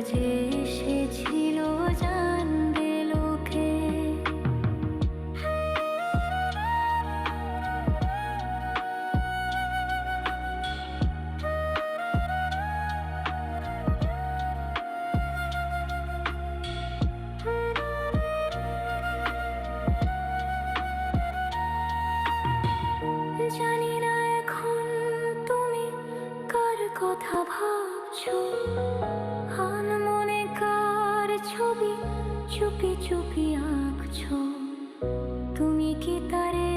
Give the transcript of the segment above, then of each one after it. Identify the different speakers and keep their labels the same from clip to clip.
Speaker 1: যে এসেছিল জানবে লোকে। জানি না এখন তুমি কার কথা ভাবছো, আনমনে কার ছবি চুপি চুপি আঁকছো। তুমি কি তারে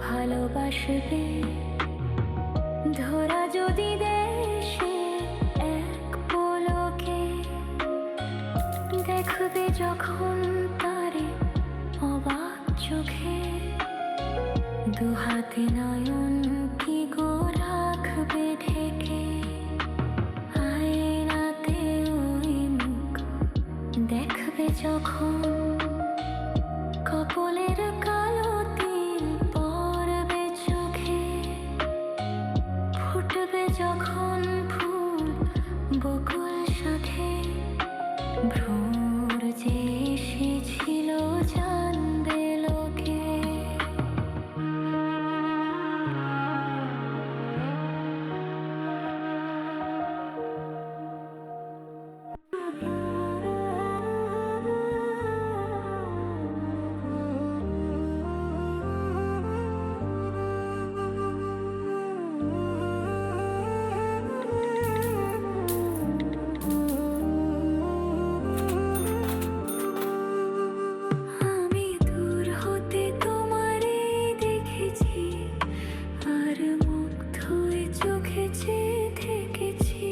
Speaker 1: ভালোবাসবে? ধরা যদি দেশে এক পলকে, দেখবে যখন তারে অবাক চোখে। দুহাতে নয়ন কি গো রাখবে ঢেকে, আয়নাতে ওই মুখ দেখবে যখন। কপলের কালো তিল পড়বে চোখে, ফুটবে যখন ফুল বকুল সাথে। ভ্রমর যে এসেছিল জানবে লোকে। আমি দূর হতে তোমারে দেখেছি, আর মুগ্ধ হয়ে চোখে চেয়ে থেকেছি।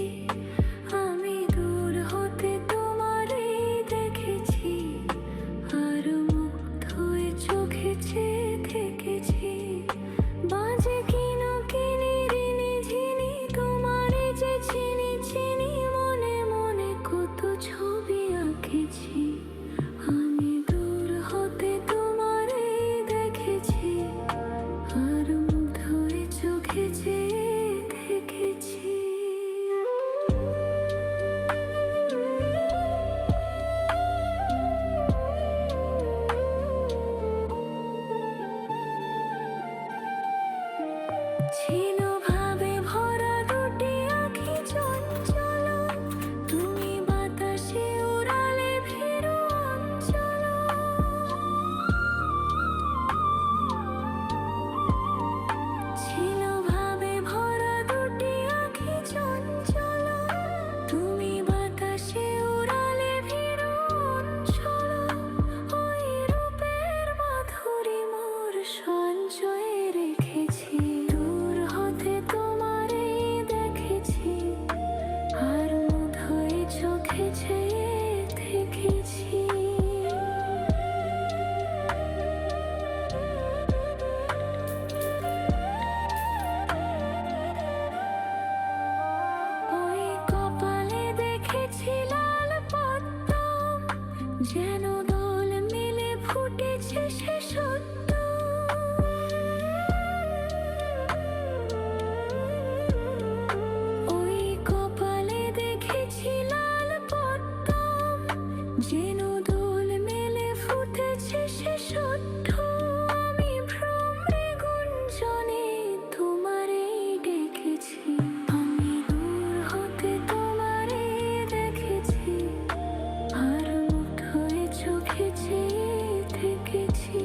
Speaker 1: আমি দূর হতে তোমারে দেখেছি, আর মুগ্ধ হয়ে চোখে চেয়ে থেকেছি। বাজে কিনো কিনি রিনি ঝিনি, তোমারে যে চিনি চিনি, মনে মনে কত ছবি আঁকেছি। আমি দূর হতে তোমারে দেখেছি, আর মুগ্ধ হয়ে চোখে চেয়ে থেকেছি। ছিল ভাবে ভরা দুটি আঁখি চঞ্চল, তুমি বাতাসে উড়ালে ভীরু অঞ্চল। ছিল ভাবে ভরা দুটি আঁখি চঞ্চল, তুমি বাতাসে উড়ালে ভীরু অঞ্চল। ওই রূপের মাধুরী মোর সঞ্চয়ে রেখেছি। দূর হতে তোমারে দেখেছি, আর মুগ্ধ হয়ে চোখে চেয়ে থেকেছি। ওই কপালে দেখেছি লাল পদ্ম, যেন দোল মিলে ফুটেছে সে সত্য। ওই কপালে দেখেছি লাল পদ্ম, যেন দোল মেলে ফুটেছে সে সত্য। আমি ভ্রমরে গুঞ্জনে তোমারে ডেকেছি, আমি দূর হতে তোমারে দেখেছি, আর মুগ্ধ হয়ে চোখে চেয়ে থেকেছি।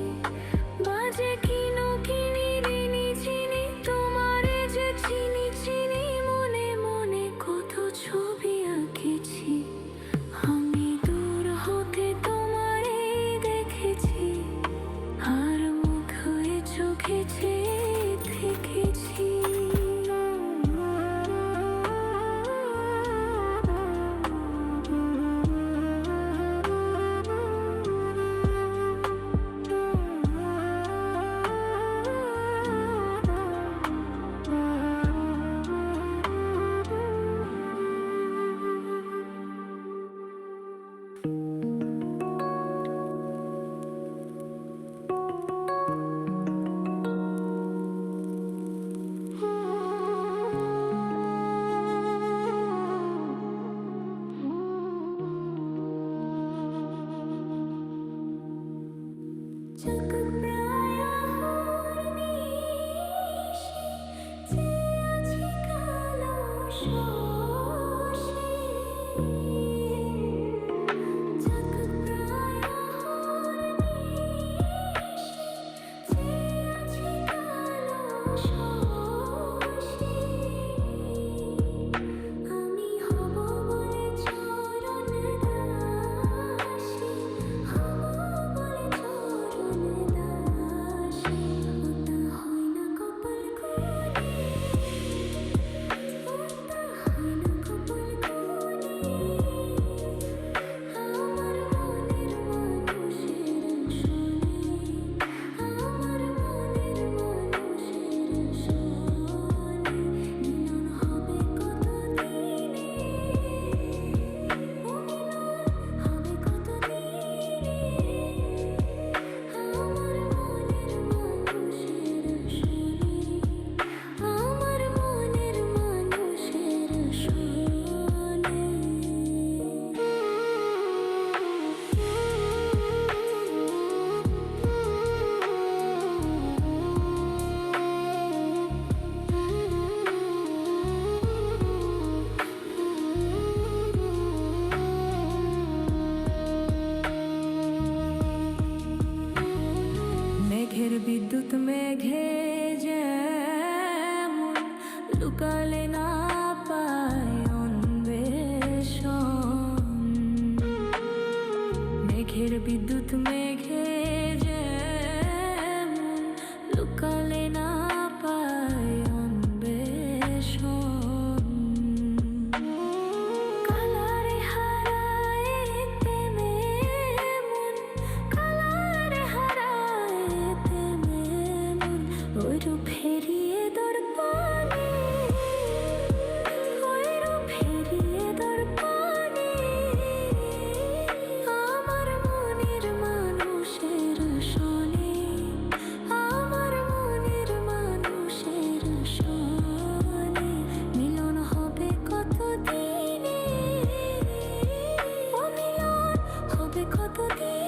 Speaker 1: দিয়ে